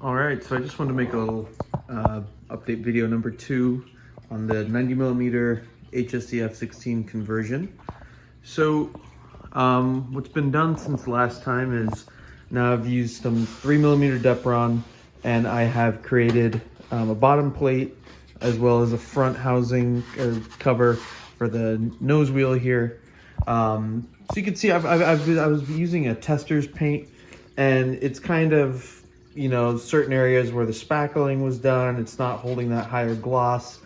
All right, so I just wanted to make a little update video number 2 on the 90mm HSD F16 conversion. So what's been done since last time is now I've used some 3mm Depron, and I have created a bottom plate as well as a front housing or cover for the nose wheel here. So you can see I was using a tester's paint, and it's kind of, you know, certain areas where the spackling was done, it's not holding that higher gloss.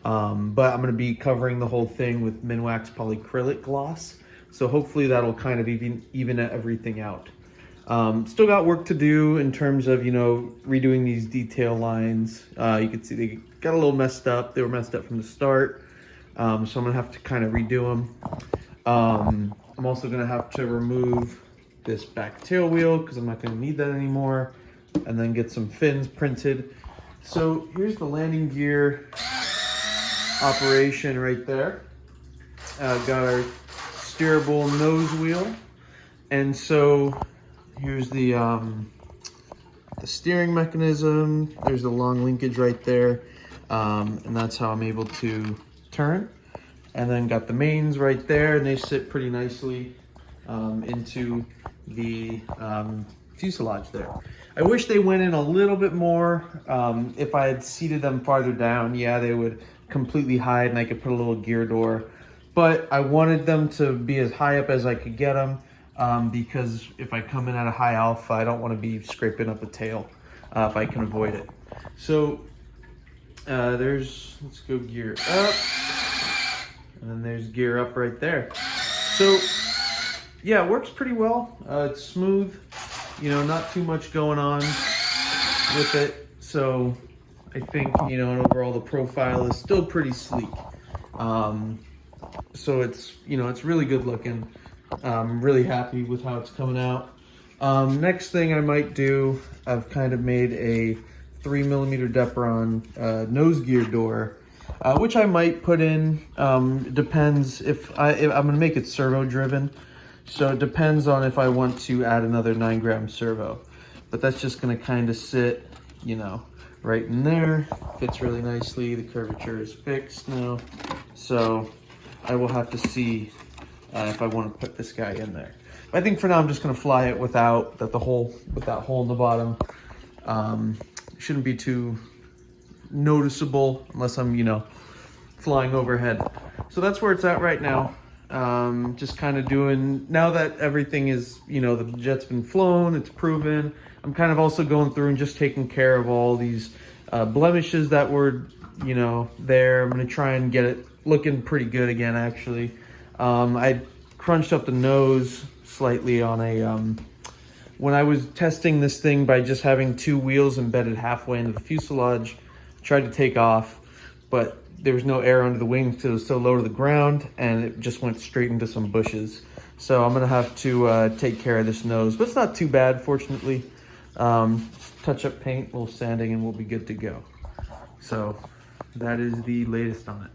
But I'm going to be covering the whole thing with Minwax polyacrylic gloss. So hopefully that'll kind of even everything out. Still got work to do in terms of, you know, redoing these detail lines. You can see they got a little messed up. They were messed up from the start. So I'm going to have to kind of redo them. I'm also going to have to remove this back tail wheel because I'm not going to need that anymore, and then get some fins printed. So here's the landing gear operation right there. Got our steerable nose wheel, and so here's the steering mechanism. There's a long linkage right there, and that's how I'm able to turn. And then got the mains right there, and they sit pretty nicely into the fuselage there. I wish they went in a little bit more. If I had seated them farther down, yeah, they would completely hide and I could put a little gear door. But I wanted them to be as high up as I could get them, because if I come in at a high alpha, I don't want to be scraping up the tail if I can avoid it. So let's go gear up. And then there's gear up right there. So yeah, it works pretty well. It's smooth, you know, not too much going on with it. So I think, you know, and overall the profile is still pretty sleek. So it's, you know, it's really good looking. I'm really happy with how it's coming out. Next thing I might do, I've kind of made a 3mm Depron nose gear door, which I might put in. Depends if I'm gonna make it servo driven. So it depends on if I want to add another 9-gram servo, but that's just gonna kind of sit, you know, right in there. Fits really nicely. The curvature is fixed now. So I will have to see if I want to put this guy in there. I think for now I'm just gonna fly it without that hole in the bottom. Shouldn't be too noticeable unless I'm, you know, flying overhead. So that's where it's at right now. Just kind of doing, now that everything is, you know, the jet's been flown, it's proven, I'm kind of also going through and just taking care of all these blemishes that were, you know, there. I'm going to try and get it looking pretty good again, actually. I crunched up the nose slightly on a, when I was testing this thing by just having 2 wheels embedded halfway into the fuselage, tried to take off, but there was no air under the wings because it was so low to the ground, and it just went straight into some bushes. So I'm gonna have to take care of this nose, but it's not too bad, fortunately. Touch up paint, a little sanding, and we'll be good to go. So that is the latest on it.